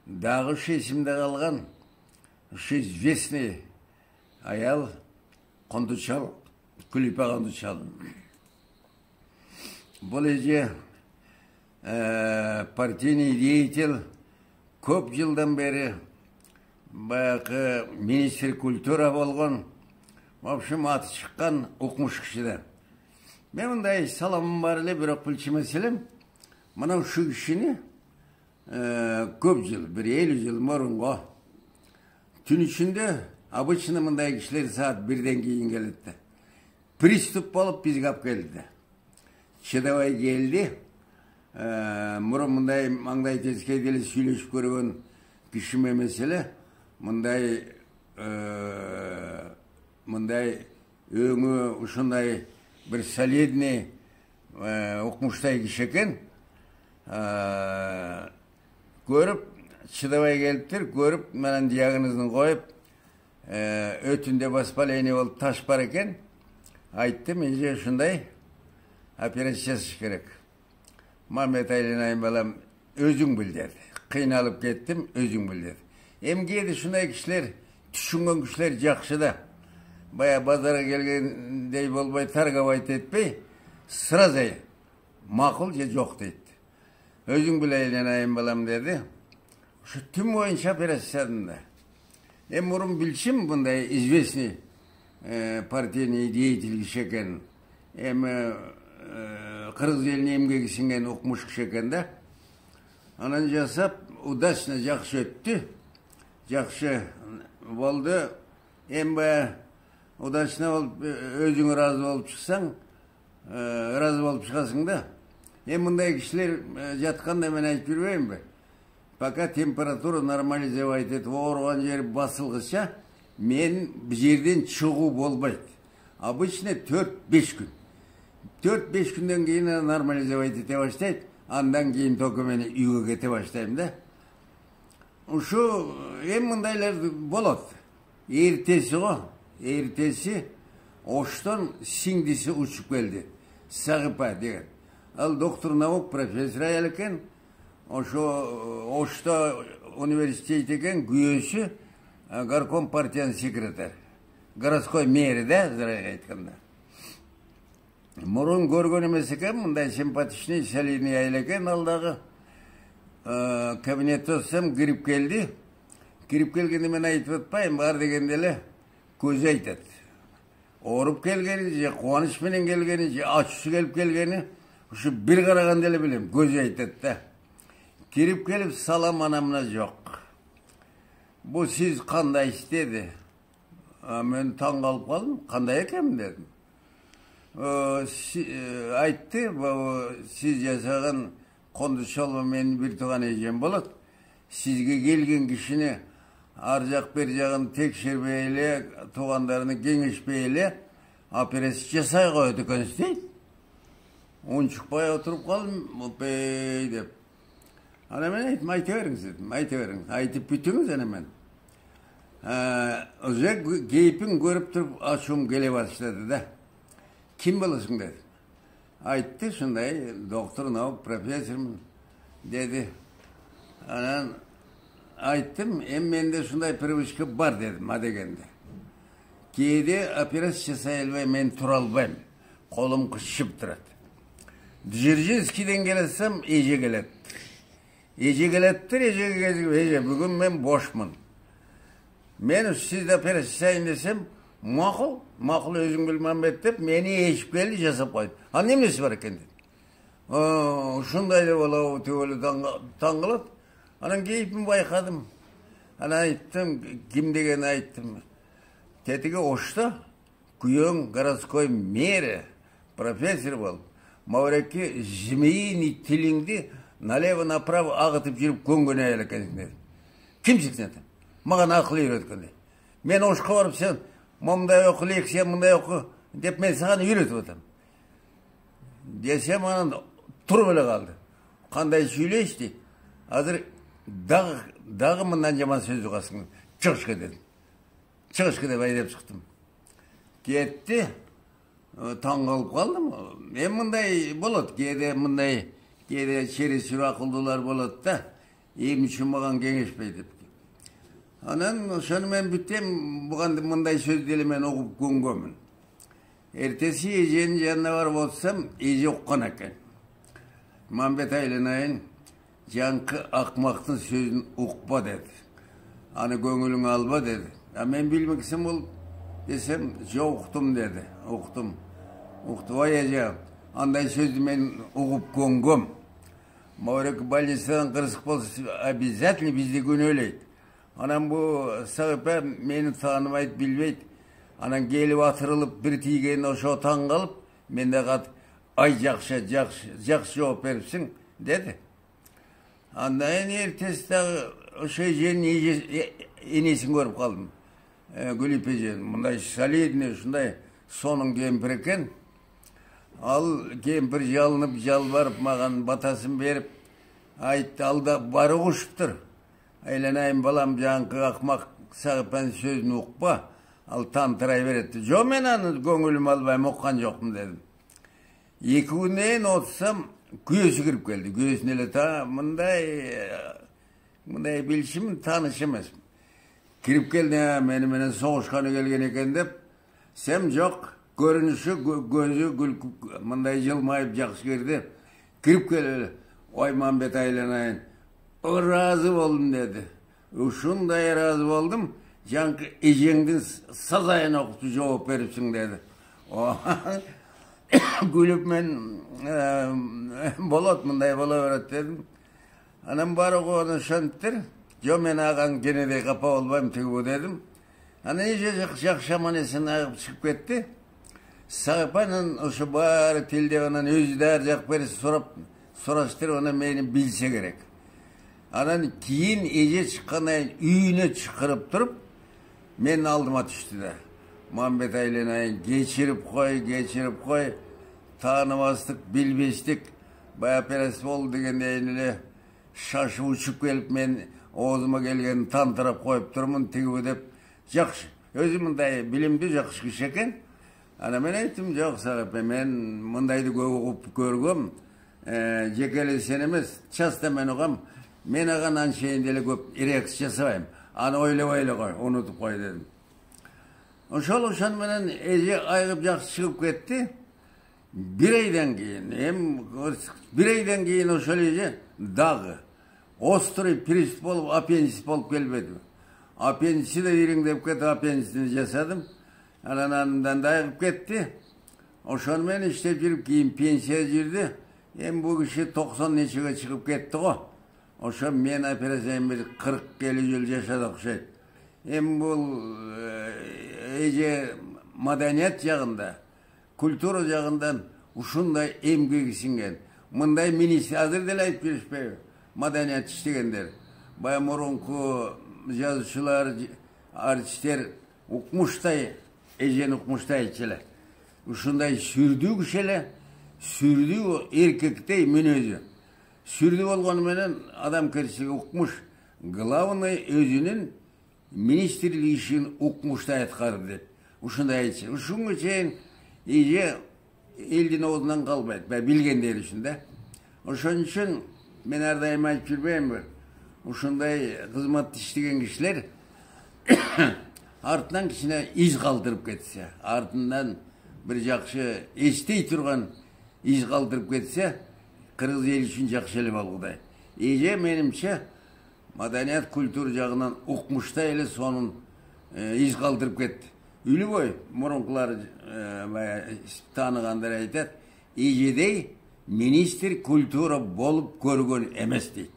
Дағы есімде қалған известный аял Кондучал, Күлипа Кондучал. Бұл еже партийный деятель, көп жылдан бері баяғы министр культура болған, в общем, аты шыққан оқымыш кішіде. Мен мұндай саламым бар еле, бірақ білші мәселем, мынау шу кішіне көп жыл, бір 50 жыл мұрынға. Түн ішінде обычно мындай кішілер саат 1-ден кейін келді. Приступ болып бізге алып келді. Шедавай келді. Мұрын мұндай маңдай тескейделі сөйлесіп көрген кішіме мәселе, мұндай өңі ұшындай бір солидный оқымыштай кіші екен. Көріп, шыдавай келіптір, көріп, мәнін диагнозын қойып, өтінде воспаление болып таш бар екен. Айтты, мен же шындай операция жасаш керек. Мамет Айлинайым балам, өзің біл деді. Қиналып кеттім, өзің біл деді. Емгейді шындай кішілер, түшінген кішілер жақшы да. Бая базарға келгендей болбай, таргавайт етпей, сразу мақұл же жоқ дейді. Өзің біл Айлинайым балам деді. Şu tüm oyuncu operasyonunda. Мұрын білшім бұндай известный партийный деятель кішекен. Қырғыз еліне емгегі сіңген оқымыш кішекен да. Анан жасап, удачно жақшы өтті. Жақшы болды. Удачно болып, өзің разы болып шықсаң, разы болып шығасың да. Мұндай кішілер жатқанда мен айтып жүрмеймін бе? Пока температура нормализовать етіп, орған жер басылғыша, мен жерден шығу болбайды. Обычно 4-5 күн. 4-5 күнден кейін нормализовать ете баштайды, андан кейін тоқы мені үйге кете баштаймын да. Ушу, мұндайлар болады. Ертесі ғой, ертесі Оштан сіңдісі ұшып келді. Сағыпа деген. Ал доктор наук профессор аял екен. Ошта университет екен, күйесі горком партияның секретарь. Городской мэрі да, зырайға айтқанда. Мұрын көрген емес екен, мұндай симпатичный, солидный аял екен, алдағы кабинетте отырсам кіріп келді. Кіріп келгенде мен айтып өтпайым, бар дегенделі көзі айтады. Орып келгені, же қуанышпенен келгені, же ашысы келіп келгені, ұшы бір қарағанделі білем, көзі айтады да. Кіріп келіп, салам анамына жоқ. Бұл сіз қандай істеді? Мен таң қалып қалдым, қандай екенмін дедім. Айтты, сіз жасаған Кондучалова мен бір туған ежем болады. Сізге келген кішіне аржақ бер жағын текшербейлі, туғандарыны кеңешпейлі, операция жасай қойды екен істейді. Он шықпай отырып қалдым, бей деп. Ана мен айтым, айты беріңіз дедім, айты беріңіз, айтып бүтіңіз ана мен. Уже кейпін көріп тұрып, ашуым келе бастады да. Кім боласың деді. Айтты, шындай, доктор наук, профессормын деді. Анан айттым, менде шындай привычка бар дедім, адегенде. Кейде операция жасай албай, мен тұра албайм, қолым қышып тұрады. Дзержинскийден келесем, еже келеді. Еже келеттір, ежеге кезіп, еже, бүгін мен бошмын. Мен сізді операция жасайын десем, мақұл өзің білмем деп, мені ешіп келді, жасап қойды. А немесі бар екен деді. Шындай деп олау төгілі таңғылады. Анан кейпін байқадым. Ана айттым, кім деген айттым. Тетіге Ошта, күйең городской мэрі, профессор болып, Мауреке змеиный тіліңді налево-направо ағытып жүріп көнгені әйел екенсің деді. Кімсің сен? Маған ақыл үйреткенде. Мен Ошқа барып сен, мұндай оқы, лекция мұндай оқы, деп мен саған үйретіп отам. Десем, анан тұрып өлі қалды. Қандай сөйлейшті? Азыр дағы мұндан жаман сөзі қасың. Шығышқа дедім. Шығышқа деп айдап шықтым. Кетті. Таң қалып қалдым. Мен мұндай болады. Кейде мұндай, кейде шересір ақылдылар болады да. Em üçün mаған кеңешпей деп. Анан ошону мен бүттем, буган мындай сөздү мен угуп көнгөнмүн. Эртеси эженин жанына барып отсам, эже уккан экен. Мамбет айланайын, жаңкы акмактын сөзүн укпа деди. Аны көңүлүңө алба деди. А мен билмексем болуп десем, жок уктум деди. Уктум. Ой эже, андай сөздү мен угуп көнгөм. Морек больницадан кырсык болсо обязательно бизди күнөөлөйт. Анан бу Сагыпа мени тааныбайт, билбейт. Анан келип атырылып бир тийгени ошо таң калып, мен дагы ай жакшы жооп берипсиң деди. Андан эртеси дагы ошо эженин энесин көрүп калдым. Гүлүп эжен, мындай солидный, ушундай сонун кемпир экен. Ал кемпир жалынып, жалбарып маган батасын берип, айтты, алда бары кушуптур. Айланайын балам, жаңкы акмак Сагыпанын сөзүн укпа, ал тантырай берет. Жо, мен аны көңүлүм албайм, уккан жокмун дедим. 2 күндөн кийин отурсам, күйөөсү кирип келди. Күйөөсүн эле мындай билишим, тааныш эмес. Кирип келди, мени менен согушканы келген экен деп. Сем жок, көрүнүшү, көзү күлкүп, мындай жылмайып жакшы кирди. Кирип келип, ой Мамбет айланайын, ыраазы болдум деди. Ушундай ыраазы болдум, жаңкы эжеңдин сазайын окуп жооп берипсиң деди. Күлүп мен болот, мындай боло берет дедим. Анан барыгы оны ошентиптир. Жо, мен аган кенедей капа болбойм тигибу дедим. Анан эже жакшы аман эсен агып чыгып кетти. Сагыпанын ошо баары тилдеп, анан өзү да ар жак бери сураштырып, анан мени билсе керек. Анан кийин эже чыккандан кийин үйүнө чакырып туруп, мен алдыма түштү да. Мамбет айланайын, кечирип кой, тааныбастык, билбестик, бая операция болду дегендейин эле шашып учуп келип, мен оозума келгенин тантырап коюп турмун тигиби деп. Жакшы, өзү мындай билимдүү жакшы киши экен. Анан мен айттым, жок Сагыпа, мен мындайды көп угуп көргөм. Жеке эле сен эмес, часто мен угам. Мен аган анчейин деле көп реакция жасабайм. Аны ойлобой эле кой, унутуп кой дедим. Ошол менен эже айгып жакшы чыгып кетти. Bir aydan keyin ошол эже дагы острый приступ болуп, аппендицит болуп келбеди. Аппендици да ириңдеп кетип, аппендицитин жасадым. Анан да айгып кетти. Ошону менен иштеп жүрүп, кийин пенсия жүрдү. Бу киши 90 нечеге чыгып кетти го. Ошо мен операцияны бир 40-50 жыл жашады окшойт. Бул эже маданият жагында, культура жагындан ушундай эмгеги сиңген. Мындай министр азыр деле айтып беришпейби? Маданият иштегендер. Бая мурунку жазуучулар, артисттер укмуштай, эжени укмуштайчу эле. Ушундай сүрдүү киши эле, сүрдүү эркектей мүнөзү. Сүрдүү болгону менен адамкерчилиги укмуш. Главный өзүнүн министрлик ишин укмуштай аткарды деп. Ушундай айтчу. Ушунга чейин эже элдин оозунан калбайт, билгендери үчүн да. Ошон үчүн мен ар дайым айтып жүрбөймбү? Ушундай кызматты иштеген кишилер артынан кичине из калтырып кетсе, артынан бир жакшы эстей турган из калтырып кетсе, кыргыз эли үчүн жакшы эле болгудай. Эже менимче маданият, культура жагынан укмуштай эле сонун из калтырып кетти. Үлүбөй мурункулар тааныгандар айтат, эжедей министр культура болуп көргөн эмес дейт.